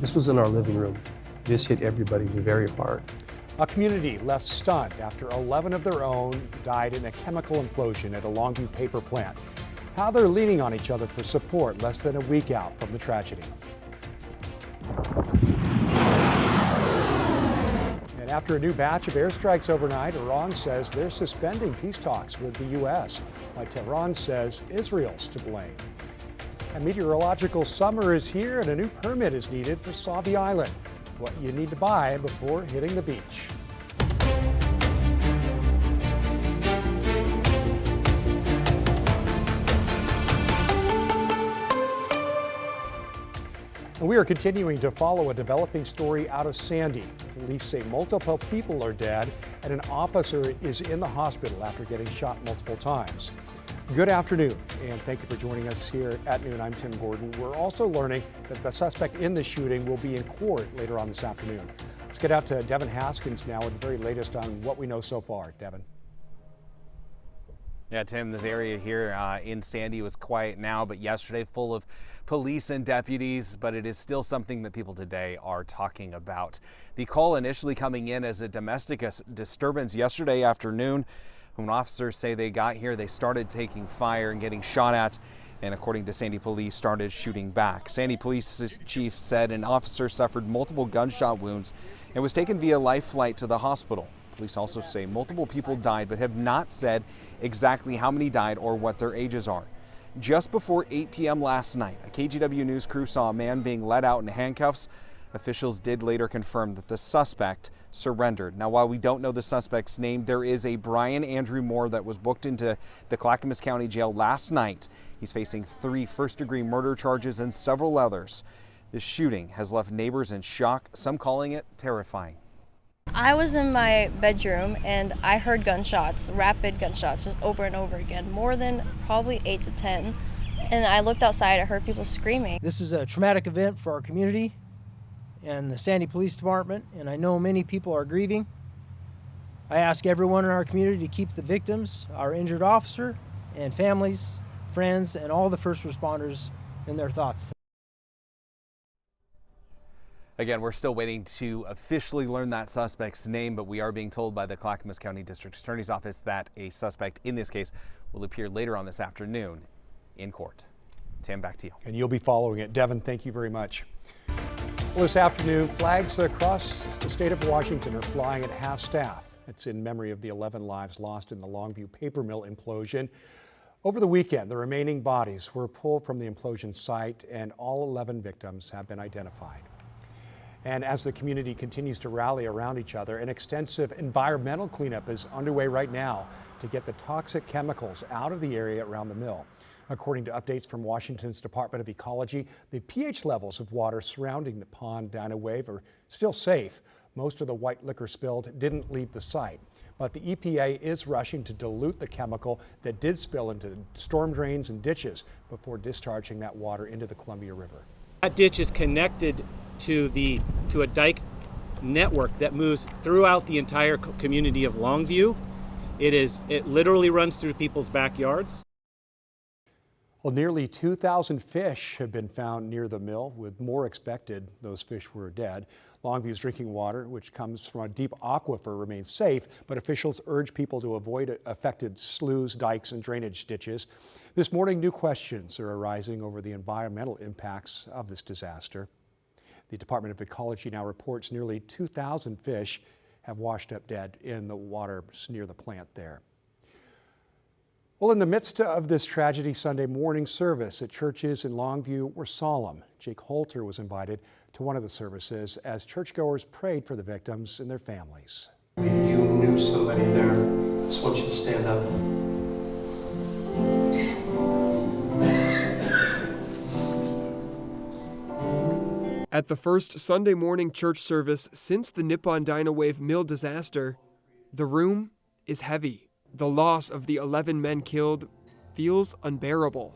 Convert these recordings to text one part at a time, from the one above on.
This was in our living room. This hit everybody very hard. A community left stunned after 11 of their own died in a chemical implosion at a Longview paper plant. How they're leaning on each other for support less than a week out from the tragedy. And after a new batch of airstrikes overnight, Iran says they're suspending peace talks with the U.S., while Tehran says Israel's to blame. A meteorological summer is here and a new permit is needed for Sauvie Island. What you need to buy before hitting the beach. And we are continuing to follow a developing story out of Sandy. Police say multiple people are dead and an officer is in the hospital after getting shot multiple times. Good afternoon, and thank you for joining us here at noon. I'm Tim Gordon. We're also learning that the suspect in the shooting will be in court later on this afternoon. Let's get out to Devin Haskins now with the very latest on what we know so far. Devin. Yeah, Tim, this area here in Sandy was quiet now, but yesterday full of police and deputies, but it is still something that people today are talking about. The call initially coming in as a domestic disturbance yesterday afternoon. When officers say they got here, they started taking fire and getting shot at, and according to Sandy police, started shooting back. Sandy police chief said an officer suffered multiple gunshot wounds and was taken via life flight to the hospital. Police also say multiple people died, but have not said exactly how many died or what their ages are. Just before 8 p.m. last night, a KGW news crew saw a man being led out in handcuffs. Officials did later confirm that the suspect surrendered. Now, while we don't know the suspect's name, there is a Brian Andrew Moore that was booked into the Clackamas County Jail last night. He's facing 3 first-degree murder charges and several others. The shooting has left neighbors in shock, some calling it terrifying. I was in my bedroom and I heard gunshots, rapid gunshots, just over and over again, more than probably 8 to 10. And I looked outside, I heard people screaming. This is a traumatic event for our community and the Sandy Police Department, and I know many people are grieving. I ask everyone in our community to keep the victims, our injured officer, and families, friends, and all the first responders in their thoughts. Again, we're still waiting to officially learn that suspect's name, but we are being told by the Clackamas County District Attorney's Office that a suspect in this case will appear later on this afternoon in court. Tim, back to you. And you'll be following it. Devin, thank you very much. Well, this afternoon, flags across the state of Washington are flying at half-staff. It's in memory of the 11 lives lost in the Longview paper mill implosion. Over the weekend, the remaining bodies were pulled from the implosion site, and all 11 victims have been identified. And as the community continues to rally around each other, an extensive environmental cleanup is underway right now to get the toxic chemicals out of the area around the mill. According to updates from Washington's Department of Ecology, the pH levels of water surrounding the pond Dino Wave are still safe. Most of the white liquor spilled didn't leave the site, but the EPA is rushing to dilute the chemical that did spill into storm drains and ditches before discharging that water into the Columbia River. That ditch is connected to a dike network that moves throughout the entire community of Longview. It literally runs through people's backyards. Well, nearly 2,000 fish have been found near the mill, with more expected. Those fish were dead. Longview's drinking water, which comes from a deep aquifer, remains safe, but officials urge people to avoid affected sloughs, dikes, and drainage ditches. This morning, new questions are arising over the environmental impacts of this disaster. The Department of Ecology now reports nearly 2,000 fish have washed up dead in the water near the plant there. Well, in the midst of this tragedy, Sunday morning service at churches in Longview were solemn. Jake Holter was invited to one of the services as churchgoers prayed for the victims and their families. You knew somebody there. I just want you to stand up. At the first Sunday morning church service since the Nippon Dino Wave mill disaster, the room is heavy. The loss of the 11 men killed feels unbearable.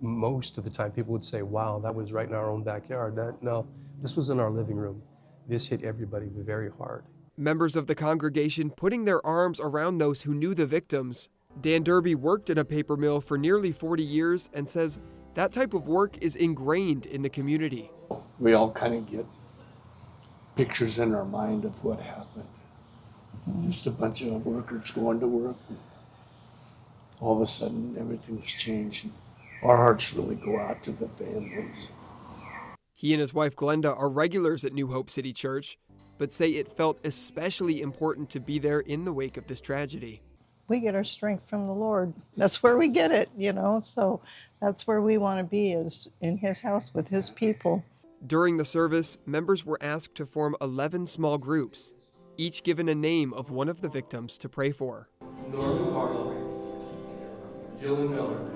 Most of the time people would say, wow, that was right in our own backyard. No, this was in our living room. This hit everybody very hard. Members of the congregation putting their arms around those who knew the victims. Dan Derby worked in a paper mill for nearly 40 years and says That type of work is ingrained in the community. We all kind of get pictures in our mind of what happened. Just a bunch of workers going to work. And all of a sudden, everything's changed. Our hearts really go out to the families. He and his wife Glenda are regulars at New Hope City Church, but say it felt especially important to be there in the wake of this tragedy. We get our strength from the Lord. That's where we get it, so that's where we want to be, is in his house with his people. During the service, members were asked to form 11 small groups, each given a name of one of the victims to pray for. Norman Barlow, Dylan Miller.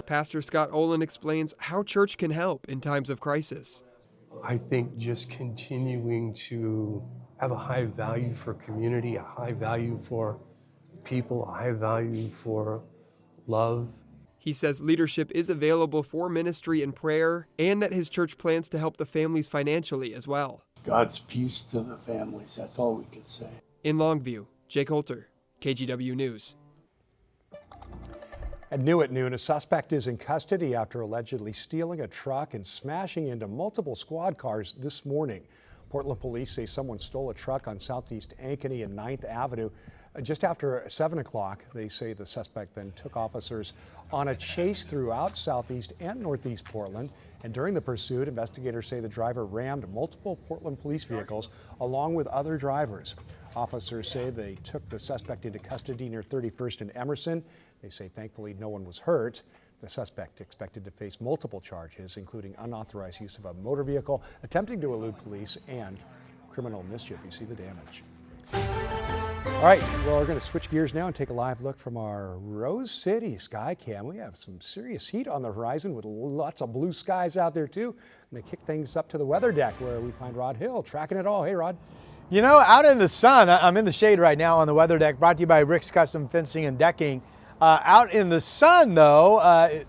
Pastor Scott Olin explains how church can help in times of crisis. I think just continuing to have a high value for community, a high value for people, a high value for love. He says leadership is available for ministry and prayer, and that his church plans to help the families financially as well. God's peace to the families, that's all we can say. In Longview, Jake Holter, KGW News. At new at noon, a suspect is in custody after allegedly stealing a truck and smashing into multiple squad cars this morning. Portland police say someone stole a truck on Southeast Ankeny and 9th Avenue. Just after 7 o'clock, they say the suspect then took officers on a chase throughout Southeast and Northeast Portland. And during the pursuit, investigators say the driver rammed multiple Portland police vehicles along with other drivers. Officers say they took the suspect into custody near 31st and Emerson. They say thankfully no one was hurt. The suspect expected to face multiple charges, including unauthorized use of a motor vehicle, attempting to elude police, and criminal mischief. You see the damage. All right, well, we're going to switch gears now and take a live look from our Rose City sky cam. We have some serious heat on the horizon with lots of blue skies out there, too. I'm going to kick things up to the weather deck where we find Rod Hill tracking it all. Hey, Rod. Out in the sun, I'm in the shade right now on the weather deck, brought to you by Rick's Custom Fencing and Decking. Out in the sun, though,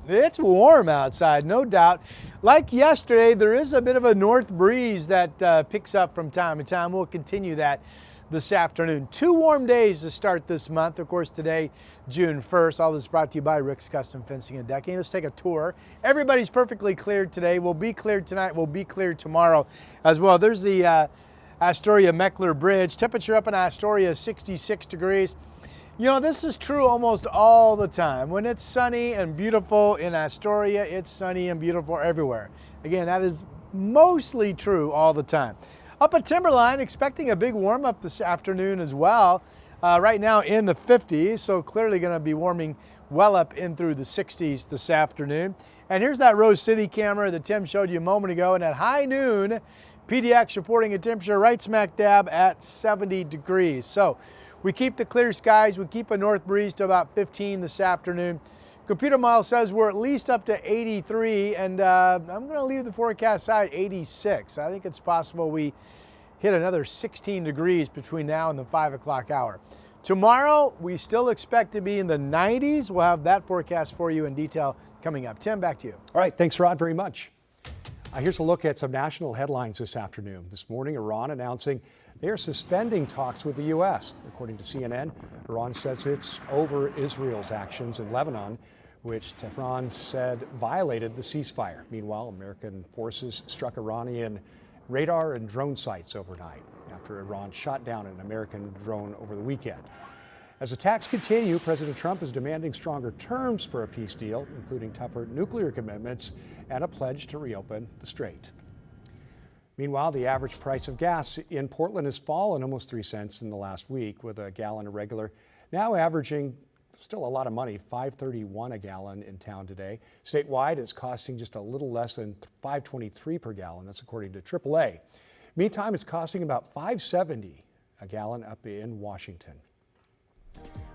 it's warm outside, no doubt. Like yesterday, there is a bit of a north breeze that picks up from time to time. We'll continue that this afternoon. 2 warm days to start this month. Of course, today, June 1st. All this brought to you by Rick's Custom Fencing and Decking. Let's take a tour. Everybody's perfectly cleared today. We'll be cleared tonight. We'll be cleared tomorrow as well. There's the Astoria-Meckler Bridge. Temperature up in Astoria is 66 degrees. This is true almost all the time. When it's sunny and beautiful in Astoria, it's sunny and beautiful everywhere. Again, that is mostly true all the time. Up at Timberline, expecting a big warm up this afternoon as well. Right now in the 50s, so clearly going to be warming well up in through the 60s this afternoon. And here's that Rose City camera that Tim showed you a moment ago. And at high noon, PDX reporting a temperature right smack dab at 70 degrees. So we keep the clear skies. We keep a north breeze to about 15 this afternoon. Computer model says we're at least up to 83, and I'm going to leave the forecast side 86. I think it's possible we hit another 16 degrees between now and the 5 o'clock hour. Tomorrow, we still expect to be in the 90s. We'll have that forecast for you in detail coming up. Tim, back to you. All right, thanks, Rod, very much. Here's a look at some national headlines this afternoon. This morning, Iran announcing they are suspending talks with the U.S. According to CNN, Iran says it's over Israel's actions in Lebanon, which Tehran said violated the ceasefire. Meanwhile, American forces struck Iranian radar and drone sites overnight after Iran shot down an American drone over the weekend. As attacks continue, President Trump is demanding stronger terms for a peace deal, including tougher nuclear commitments and a pledge to reopen the strait. Meanwhile, the average price of gas in Portland has fallen almost 3 cents in the last week, with a gallon of regular now averaging still a lot of money, $5.31 a gallon in town today. Statewide, it's costing just a little less than $5.23 per gallon. That's according to AAA. Meantime, it's costing about $5.70 a gallon up in Washington.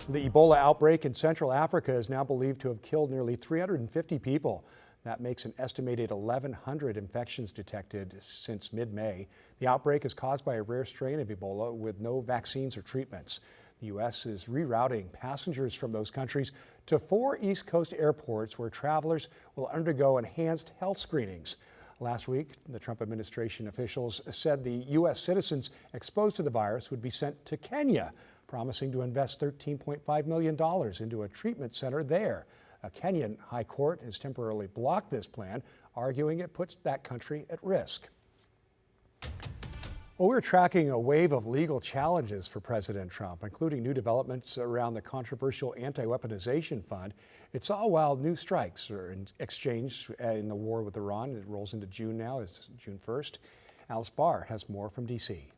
The Ebola outbreak in Central Africa is now believed to have killed nearly 350 people. That makes an estimated 1,100 infections detected since mid-May. The outbreak is caused by a rare strain of Ebola with no vaccines or treatments. The U.S. is rerouting passengers from those countries to 4 East Coast airports where travelers will undergo enhanced health screenings. Last week, the Trump administration officials said the U.S. citizens exposed to the virus would be sent to Kenya, promising to invest $13.5 million into a treatment center there. A Kenyan high court has temporarily blocked this plan, arguing it puts that country at risk. Well, we're tracking a wave of legal challenges for President Trump, including new developments around the controversial anti-weaponization fund. It's all while new strikes are exchanged in the war with Iran. It rolls into June now. It's June 1st. Alice Barr has more from D.C.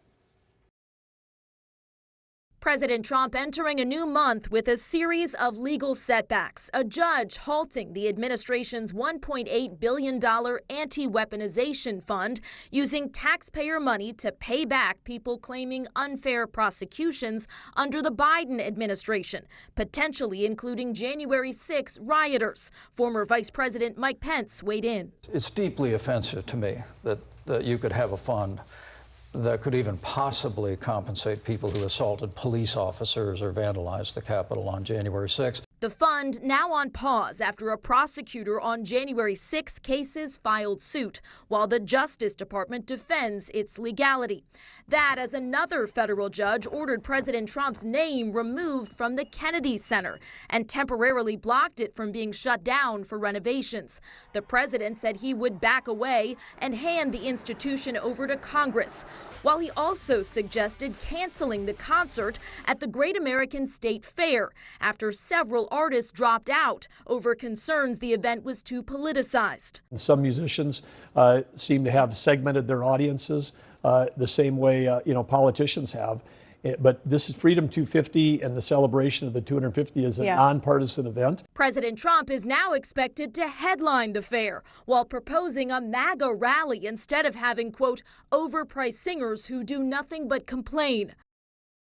President Trump entering a new month with a series of legal setbacks. A judge halting the administration's $1.8 billion anti-weaponization fund, using taxpayer money to pay back people claiming unfair prosecutions under the Biden administration, potentially including January 6 rioters. Former Vice President Mike Pence weighed in. It's deeply offensive to me that you could have a fund that could even possibly compensate people who assaulted police officers or vandalized the Capitol on January 6th. The fund now on pause after a prosecutor on January 6 cases filed suit, while the Justice Department defends its legality. That as another federal judge ordered President Trump's name removed from the Kennedy Center and temporarily blocked it from being shut down for renovations. The president said he would back away and hand the institution over to Congress, while he also suggested canceling the concert at the Great American State Fair after several artists dropped out over concerns the event was too politicized. Some musicians seem to have segmented their audiences the same way politicians have. But this is Freedom 250, and the celebration of the 250 is a nonpartisan event. President Trump is now expected to headline the fair while proposing a MAGA rally instead of having, quote, overpriced singers who do nothing but complain.